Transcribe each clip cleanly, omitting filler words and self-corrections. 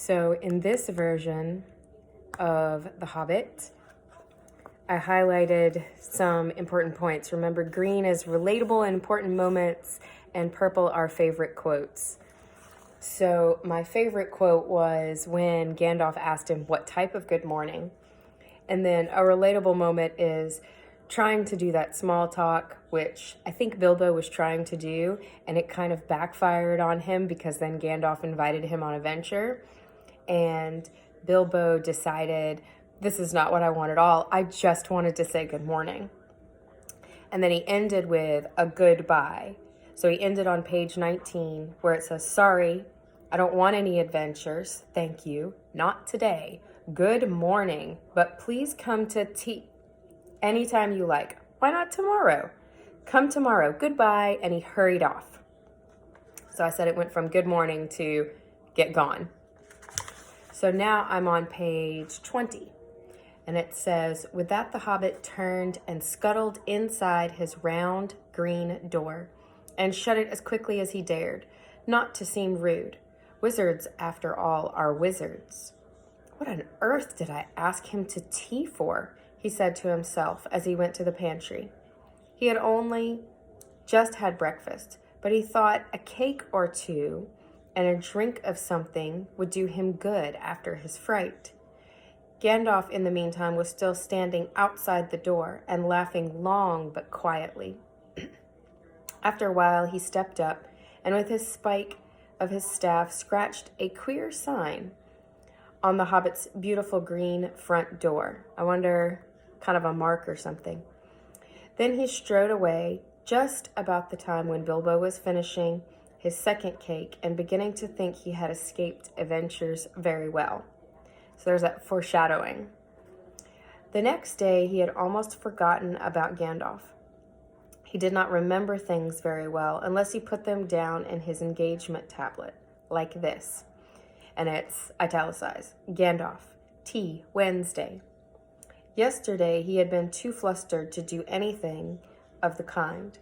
So in this version of The Hobbit, I highlighted some important points. Remember, green is relatable and important moments, and purple are favorite quotes. So my favorite quote was when Gandalf asked him what type of good morning. And then a relatable moment is trying to do that small talk, which I think Bilbo was trying to do, and it kind of backfired on him because then Gandalf invited him on a venture, and Bilbo decided, this is not what I want at all. I just wanted to say good morning. And then he ended with a goodbye. So he ended on page 19 where it says, sorry, I don't want any adventures. Thank you. Not today. Good morning, but please come to tea anytime you like. Why not tomorrow? Come tomorrow. Goodbye. And he hurried off. So I said it went from good morning to get gone. So now I'm on page 20. And it says, with that the hobbit turned and scuttled inside his round green door and shut it as quickly as he dared, not to seem rude. Wizards, after all, are wizards. What on earth did I ask him to tea for? He said to himself as he went to the pantry. He had only just had breakfast, but he thought a cake or two and a drink of something would do him good after his fright. Gandalf, in the meantime, was still standing outside the door and laughing long but quietly. After a while, he stepped up and with his spike of his staff scratched a queer sign on the hobbit's beautiful green front door. I wonder, kind of a mark or something. Then he strode away just about the time when Bilbo was finishing his second cake and beginning to think he had escaped adventures very well. So there's that foreshadowing. The next day, he had almost forgotten about Gandalf. He did not remember things very well unless he put them down in his engagement tablet, like this. And it's italicized. Gandalf, tea, Wednesday. Yesterday, he had been too flustered to do anything of the kind.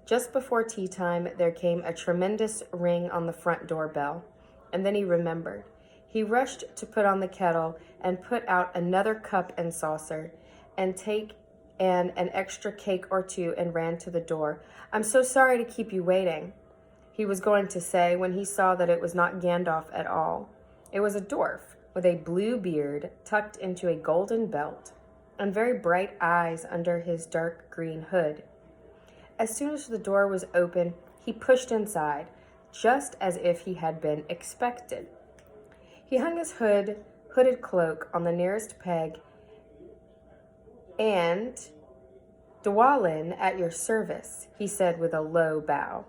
Just before tea time, there came a tremendous ring on the front door bell, and then he remembered. He rushed to put on the kettle and put out another cup and saucer and take an extra cake or two and ran to the door. I'm so sorry to keep you waiting, he was going to say when he saw that it was not Gandalf at all. It was a dwarf with a blue beard tucked into a golden belt and very bright eyes under his dark green hood. As soon as the door was open, he pushed inside, just as if he had been expected. He hung his hooded cloak on the nearest peg, and Dwalin, at your service, he said with a low bow.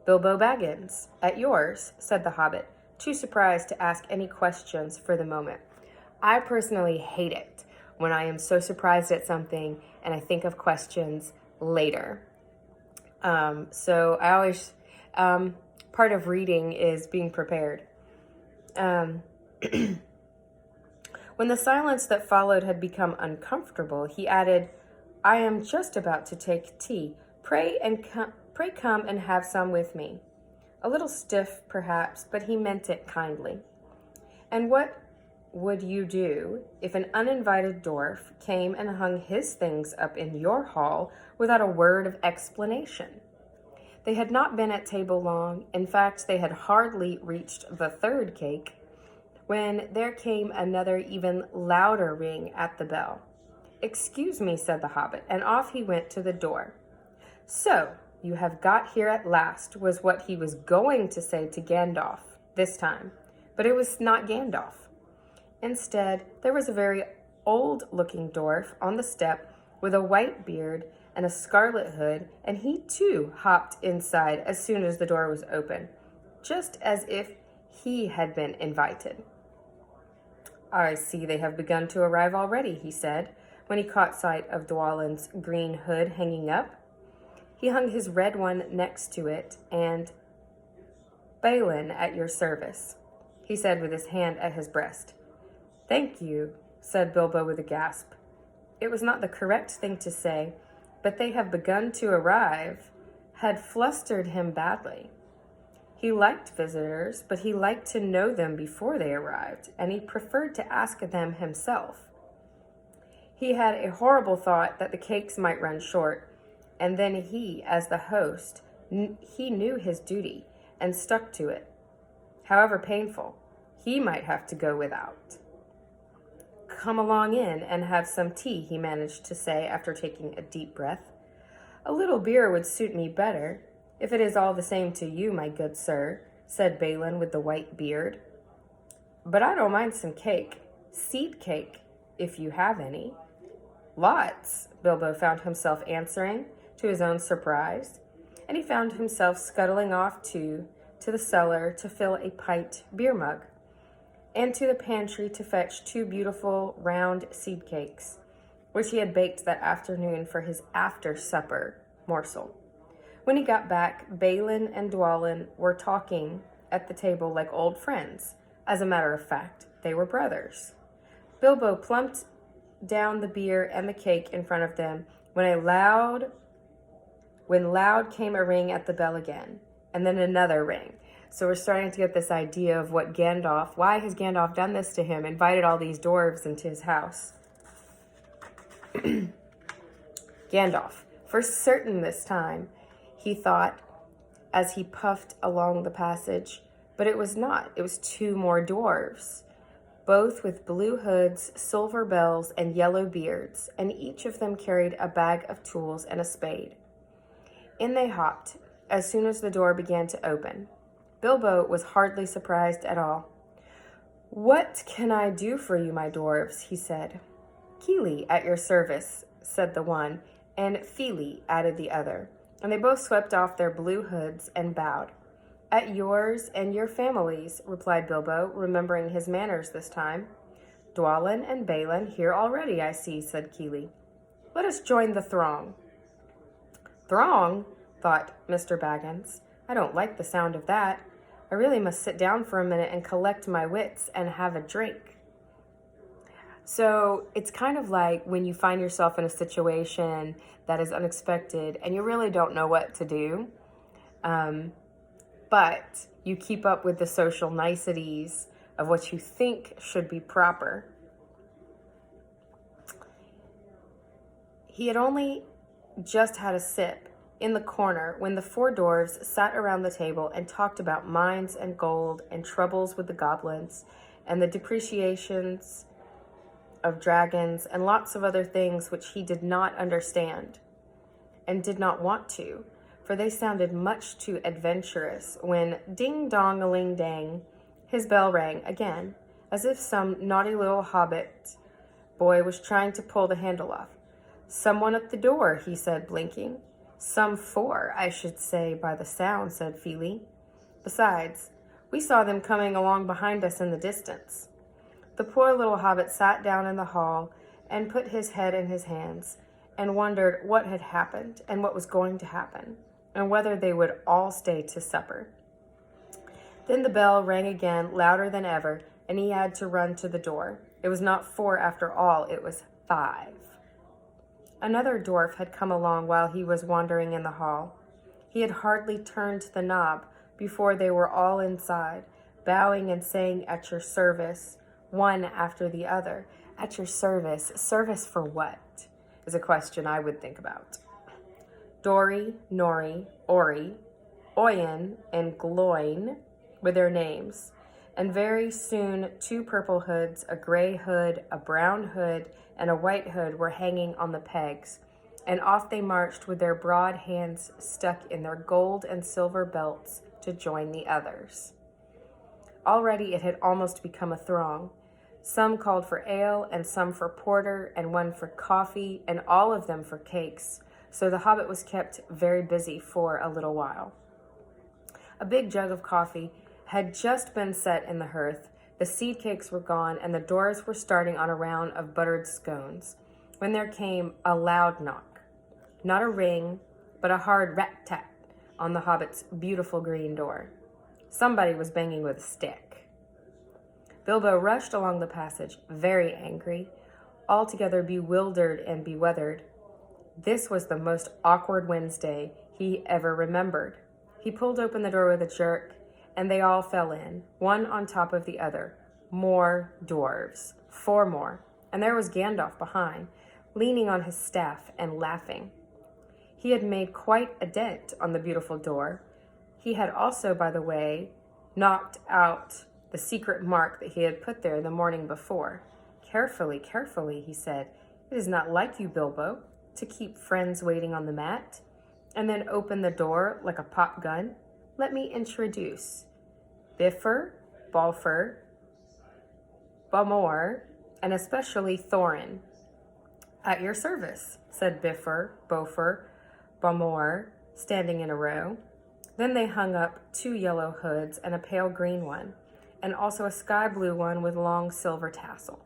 Bilbo Baggins, at yours, said the hobbit, too surprised to ask any questions for the moment. I personally hate it when I am so surprised at something and I think of questions later. So I always, part of reading is being prepared. When the silence that followed had become uncomfortable, he added, I am just about to take tea. Pray come and have some with me. A little stiff, perhaps, but he meant it kindly. And what would you do if an uninvited dwarf came and hung his things up in your hall without a word of explanation? They had not been at table long. In fact, they had hardly reached the third cake when there came another even louder ring at the bell. Excuse me, said the hobbit, and off he went to the door. So, you have got here at last, was what he was going to say to Gandalf this time, but it was not Gandalf. Instead, there was a very old-looking dwarf on the step with a white beard and a scarlet hood, and he too hopped inside as soon as the door was open, just as if he had been invited. I see they have begun to arrive already, he said, when he caught sight of Dwalin's green hood hanging up. He hung his red one next to it, and Balin, at your service, he said with his hand at his breast. Thank you, said Bilbo with a gasp. It was not the correct thing to say, but they have begun to arrive had flustered him badly. He He liked visitors, but he liked to know them before they arrived, and he preferred to ask them himself. He had a horrible thought that the cakes might run short, and then he, as the host, he knew his duty and stuck to it. However painful, he might have to go without. "Come along in and have some tea," he managed to say after taking a deep breath. "A little beer would suit me better, if it is all the same to you, my good sir," said Balin with the white beard. "But I don't mind some cake, seed cake, if you have any." "Lots," Bilbo found himself answering, to his own surprise, and he found himself scuttling off to the cellar to fill a pint beer mug, and to the pantry to fetch 2 beautiful round seed cakes, which he had baked that afternoon for his after-supper morsel. When he got back, Balin and Dwalin were talking at the table like old friends. As a matter of fact, they were brothers. Bilbo plumped down the beer and the cake in front of them when loud came a ring at the bell again, and then another ring. So we're starting to get this idea of why has Gandalf done this to him, invited all these dwarves into his house. Gandalf, for certain this time, he thought as he puffed along the passage, but it was not. It was 2 more dwarves, both with blue hoods, silver bells, and yellow beards, and each of them carried a bag of tools and a spade. In they hopped as soon as the door began to open. Bilbo was hardly surprised at all. "What can I do for you, my dwarves?" he said. "Kili, at your service," said the one, and Fili, added the other, and they both swept off their blue hoods and bowed. "At yours and your families," replied Bilbo, remembering his manners this time. "Dwalin and Balin here already, I see," said Kili. "Let us join the throng." "Throng?" thought Mr. Baggins. "I don't like the sound of that. I really must sit down for a minute and collect my wits and have a drink." So it's kind of like when you find yourself in a situation that is unexpected and you really don't know what to do, but you keep up with the social niceties of what you think should be proper. He had only just had a sip in the corner when the 4 dwarves sat around the table and talked about mines and gold and troubles with the goblins and the depreciations of dragons and lots of other things which he did not understand and did not want to, for they sounded much too adventurous when ding-dong-a-ling-dang, his bell rang again, as if some naughty little hobbit boy was trying to pull the handle off. "Someone at the door," he said, blinking. "Some 4, I should say, by the sound," said Fili. "Besides, we saw them coming along behind us in the distance." The poor little hobbit sat down in the hall and put his head in his hands and wondered what had happened and what was going to happen, and whether they would all stay to supper. Then the bell rang again, louder than ever, and he had to run to the door. It was not 4 after all, it was 5. Another dwarf had come along while he was wandering in the hall. He had hardly turned the knob before they were all inside, bowing and saying, "At your service," one after the other. At your service. Service for what? Is a question I would think about. Dori, Nori, Ori, Oyen, and Gloin were their names, and very soon 2 purple hoods, a gray hood, a brown hood, and a white hood were hanging on the pegs, and off they marched with their broad hands stuck in their gold and silver belts to join the others. Already it had almost become a throng. Some called for ale, and some for porter, and one for coffee, and all of them for cakes, so the hobbit was kept very busy for a little while. A big jug of coffee had just been set in the hearth, the seed cakes were gone, and the dwarves were starting on a round of buttered scones, when there came a loud knock. Not a ring, but a hard rat-tat on the hobbit's beautiful green door. Somebody was banging with a stick. Bilbo rushed along the passage, very angry, altogether bewildered and beweathered. This was the most awkward Wednesday he ever remembered. He pulled open the door with a jerk, and they all fell in, one on top of the other. More dwarves. 4 more. And there was Gandalf behind, leaning on his staff and laughing. He had made quite a dent on the beautiful door. He had also, by the way, knocked out the secret mark that he had put there the morning before. Carefully, carefully, he said. It is not like you, Bilbo, to keep friends waiting on the mat, and then open the door like a pop gun. Let me introduce Bifur, Balfur, Balmor, and especially Thorin. At your service, said Bifur, Bofur, Balmor, standing in a row. Then they hung up 2 yellow hoods and a pale green one, and also a sky blue one with long silver tassel.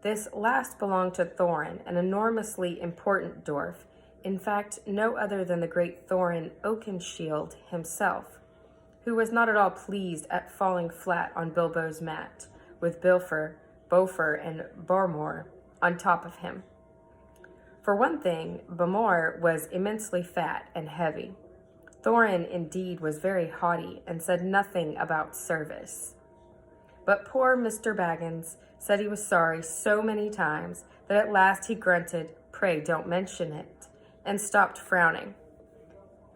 This last belonged to Thorin, an enormously important dwarf, in fact, no other than the great Thorin Oakenshield himself, who was not at all pleased at falling flat on Bilbo's mat, with Bifur, Bofur, and Balmor on top of him. For one thing, Balmor was immensely fat and heavy. Thorin, indeed, was very haughty and said nothing about service. But poor Mr. Baggins said he was sorry so many times that at last he grunted, "Pray don't mention it," and stopped frowning.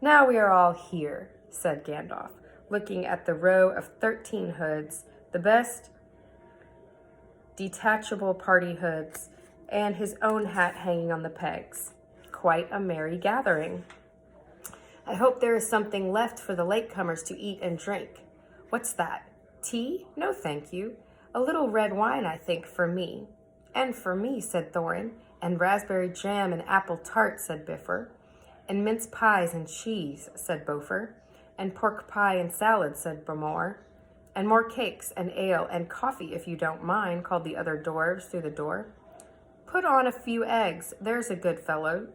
"Now we are all here," said Gandalf, looking at the row of 13 hoods, the best detachable party hoods, and his own hat hanging on the pegs. Quite a merry gathering. "I hope there is something left for the latecomers to eat and drink. What's that? Tea? No, thank you. A little red wine, I think, for me." "And for me," said Thorin. "And raspberry jam and apple tart," said Bifur. "And mince pies and cheese," said Bofur. "And pork pie and salad," said Balmor. "And more cakes and ale and coffee, if you don't mind," called the other dwarves through the door. "Put on a few eggs, there's a good fellow,"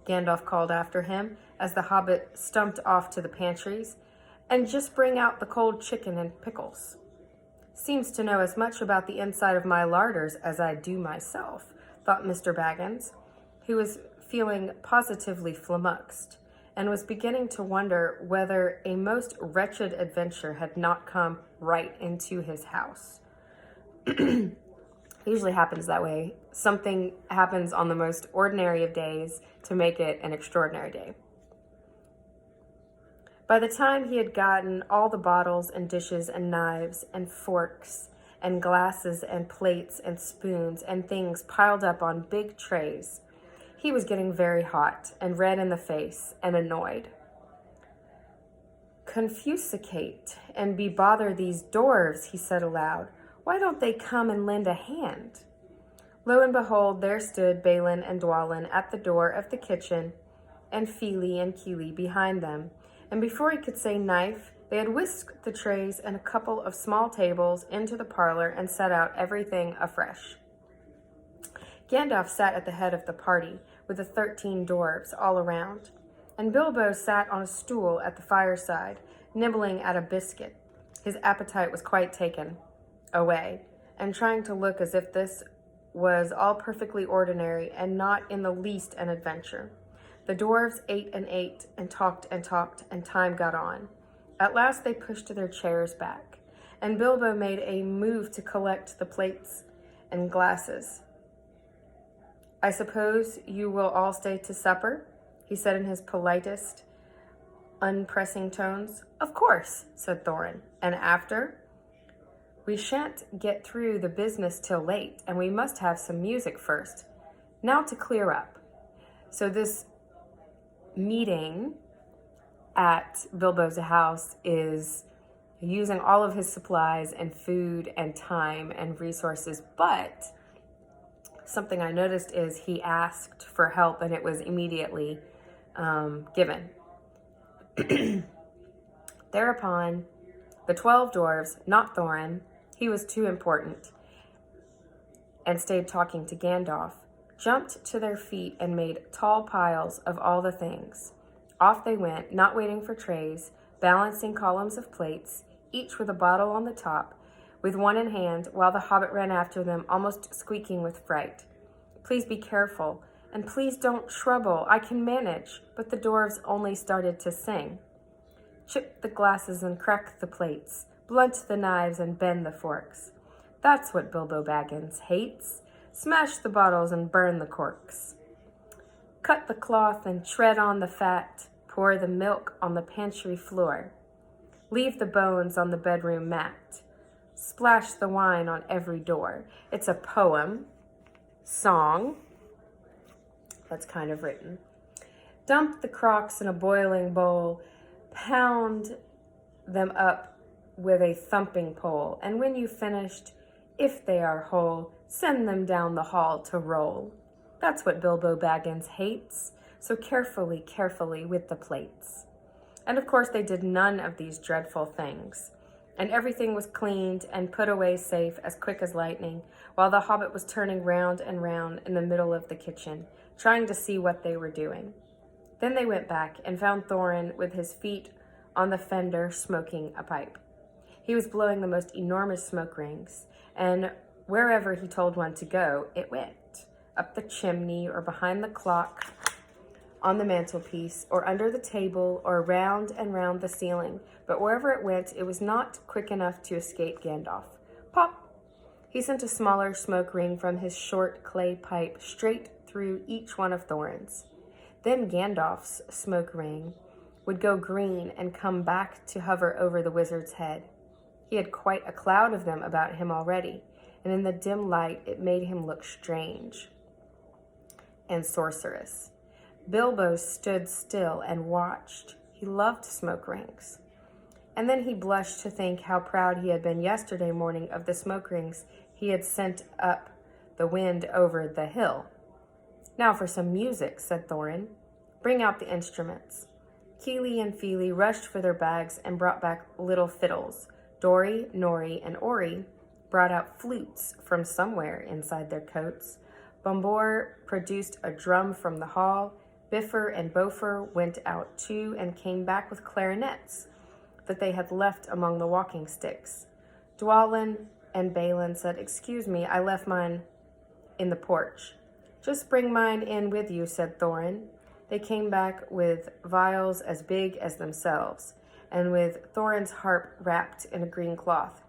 Gandalf called after him as the hobbit stumped off to the pantries. "And just bring out the cold chicken and pickles." "Seems to know as much about the inside of my larders as I do myself," thought Mr. Baggins, who was feeling positively flummoxed and was beginning to wonder whether a most wretched adventure had not come right into his house. It usually happens that way. Something happens on the most ordinary of days to make it an extraordinary day. By the time he had gotten all the bottles and dishes and knives and forks and glasses and plates and spoons and things piled up on big trays, he was getting very hot and red in the face and annoyed. "Confusicate and be bother these dwarves," he said aloud. "Why don't they come and lend a hand?" Lo and behold, there stood Balin and Dwalin at the door of the kitchen, and Fili and Kili behind them. And before he could say knife, they had whisked the trays and a couple of small tables into the parlor and set out everything afresh. Gandalf sat at the head of the party, with the 13 dwarves all around, and Bilbo sat on a stool at the fireside, nibbling at a biscuit. His appetite was quite taken away, and trying to look as if this was all perfectly ordinary and not in the least an adventure. The dwarves ate and talked, and time got on. At last they pushed their chairs back, and Bilbo made a move to collect the plates and glasses. "I suppose you will all stay to supper?" he said in his politest, unpressing tones. "Of course," said Thorin. "And after?" "We shan't get through the business till late, and we must have some music first. Now to clear up." So this meeting at Bilbo's house is using all of his supplies and food and time and resources, but something I noticed is he asked for help and it was immediately given. Thereupon, the 12 dwarves, not Thorin, he was too important, and stayed talking to Gandalf, jumped to their feet and made tall piles of all the things. Off they went, not waiting for trays, balancing columns of plates, each with a bottle on the top, with one in hand, while the hobbit ran after them, almost squeaking with fright. "Please be careful, and please don't trouble. I can manage," but the dwarves only started to sing. Chip the glasses and crack the plates, blunt the knives and bend the forks. That's what Bilbo Baggins hates. Smash the bottles and burn the corks. Cut the cloth and tread on the fat, pour the milk on the pantry floor. Leave the bones on the bedroom mat. Splash the wine on every door. It's a poem, song, that's kind of written. Dump the crocks in a boiling bowl, pound them up with a thumping pole, and when you've finished, if they are whole, send them down the hall to roll. That's what Bilbo Baggins hates, so carefully, carefully with the plates. And of course they did none of these dreadful things, and everything was cleaned and put away safe as quick as lightning, while the Hobbit was turning round and round in the middle of the kitchen, trying to see what they were doing. Then they went back and found Thorin with his feet on the fender smoking a pipe. He was blowing the most enormous smoke rings, and wherever he told one to go, it went. Up the chimney or behind the clock on the mantelpiece or under the table or round and round the ceiling. But wherever it went, it was not quick enough to escape Gandalf. Pop! He sent a smaller smoke ring from his short clay pipe straight through each one of Thorin's. Then Gandalf's smoke ring would go green and come back to hover over the wizard's head. He had quite a cloud of them about him already, and in the dim light it made him look strange and sorcerous. Bilbo stood still and watched. He loved smoke rings. And then he blushed to think how proud he had been yesterday morning of the smoke rings he had sent up the wind over the hill. Now for some music, said Thorin. Bring out the instruments. Keely and Feely rushed for their bags and brought back little fiddles. Dori, Nori, and Ori brought out flutes from somewhere inside their coats. Bombor produced a drum from the hall. Biffer and Bofer went out too and came back with clarinets that they had left among the walking sticks. Dwalin and Balin said, "Excuse me, I left mine in the porch." "Just bring mine in with you," said Thorin. They came back with vials as big as themselves, and with Thorin's harp wrapped in a green cloth.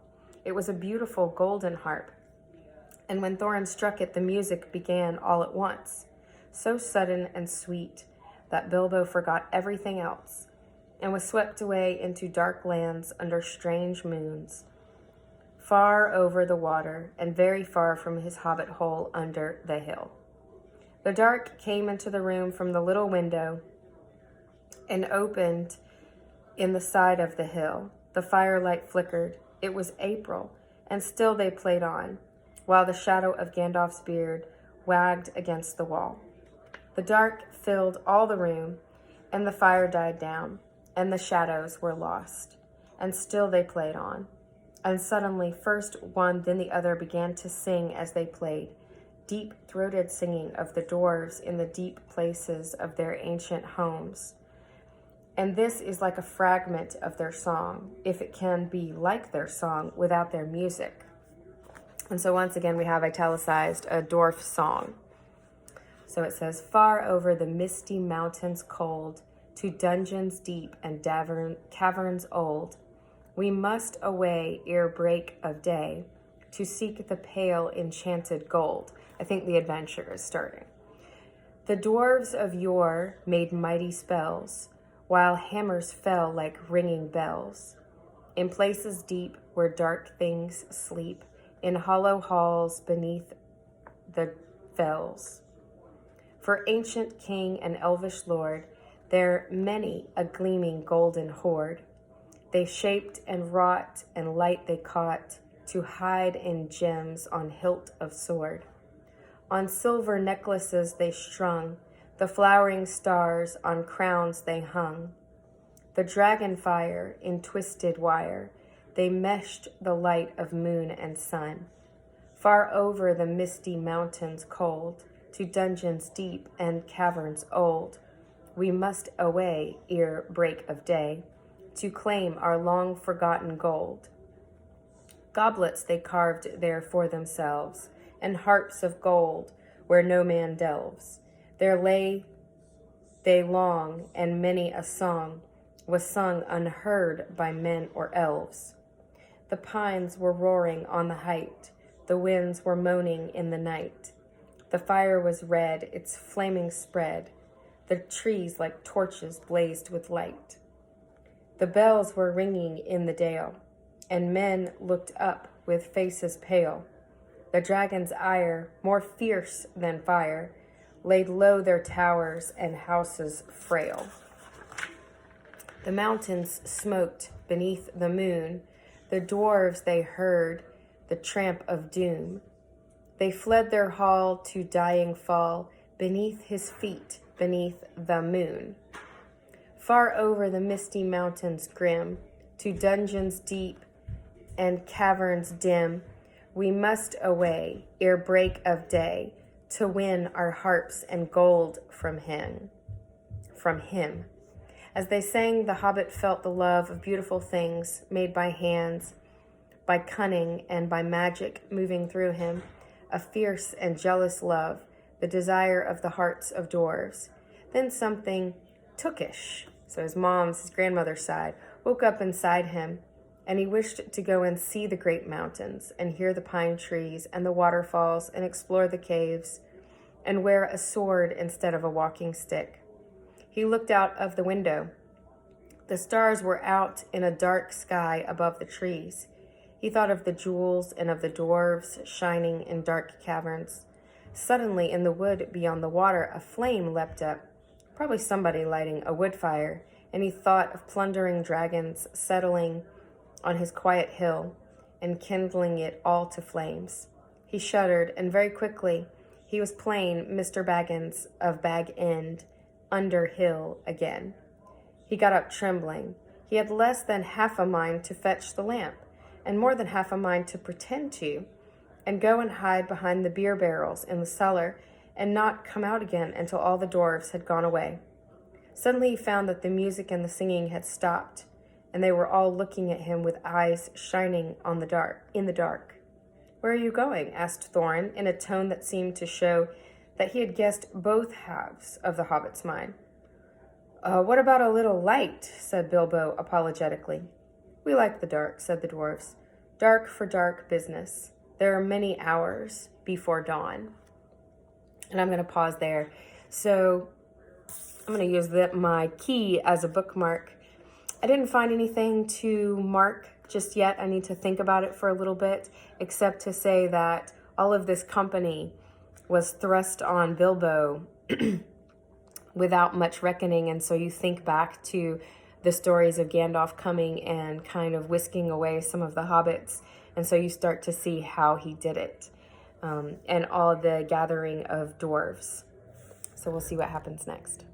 It was a beautiful golden harp, and when Thorin struck it, the music began all at once, so sudden and sweet that Bilbo forgot everything else, and was swept away into dark lands under strange moons, far over the water and very far from his hobbit hole under the hill. The dark came into the room from the little window and opened in the side of the hill. The firelight flickered. It was April, and still they played on, while the shadow of Gandalf's beard wagged against the wall. The dark filled all the room, and the fire died down, and the shadows were lost, and still they played on. And suddenly, first one, then the other began to sing as they played, deep-throated singing of the dwarves in the deep places of their ancient homes. And this is like a fragment of their song, if it can be like their song without their music. And so once again, we have italicized a dwarf song. So it says, "Far over the misty mountains cold, to dungeons deep and caverns old, we must away ere break of day, to seek the pale enchanted gold." I think the adventure is starting. "The dwarves of yore made mighty spells, while hammers fell like ringing bells. In places deep where dark things sleep, in hollow halls beneath the fells. For ancient king and elvish lord, there many a gleaming golden hoard. They shaped and wrought, and light they caught, to hide in gems on hilt of sword. On silver necklaces they strung, the flowering stars on crowns they hung. The dragon fire in twisted wire, they meshed the light of moon and sun. Far over the misty mountains cold, to dungeons deep and caverns old, we must away ere break of day, to claim our long forgotten gold. Goblets they carved there for themselves, and harps of gold where no man delves. There lay they long, and many a song was sung unheard by men or elves. The pines were roaring on the height, the winds were moaning in the night. The fire was red, its flaming spread, the trees like torches blazed with light. The bells were ringing in the dale, and men looked up with faces pale. The dragon's ire, more fierce than fire, laid low their towers and houses frail. The mountains smoked beneath the moon. The dwarves they heard the tramp of doom. They fled their hall to dying fall beneath his feet, beneath the moon. Far over the misty mountains grim, to dungeons deep and caverns dim, we must away ere break of day to win our harps and gold from him. As they sang, the hobbit felt the love of beautiful things made by hands, by cunning and by magic moving through him, a fierce and jealous love, the desire of the hearts of dwarves. Then something tookish, so his grandmother's side, woke up inside him, and he wished to go and see the great mountains and hear the pine trees and the waterfalls and explore the caves and wear a sword instead of a walking stick. He looked out of the window. The stars were out in a dark sky above the trees. He thought of the jewels and of the dwarves shining in dark caverns. Suddenly, in the wood beyond the water, a flame leapt up, probably somebody lighting a wood fire, and he thought of plundering dragons settling on his quiet hill and kindling it all to flames. He shuddered, and very quickly he was playing Mr. Baggins of Bag End under hill again. He got up trembling. He had less than half a mind to fetch the lamp, and more than half a mind to pretend to, and go and hide behind the beer barrels in the cellar and not come out again until all the dwarves had gone away. Suddenly he found that the music and the singing had stopped, and they were all looking at him with eyes shining in the dark. "Where are you going?" asked Thorin, in a tone that seemed to show that he had guessed both halves of the hobbit's mind. "What about a little light?" said Bilbo apologetically. "We like the dark," said the dwarves. "Dark for dark business. There are many hours before dawn." And I'm going to pause there. So I'm going to use my key as a bookmark. I didn't find anything to mark just yet. I need to think about it for a little bit, except to say that all of this company was thrust on Bilbo without much reckoning. And so you think back to the stories of Gandalf coming and kind of whisking away some of the hobbits. And so you start to see how he did it, and all the gathering of dwarves. So we'll see what happens next.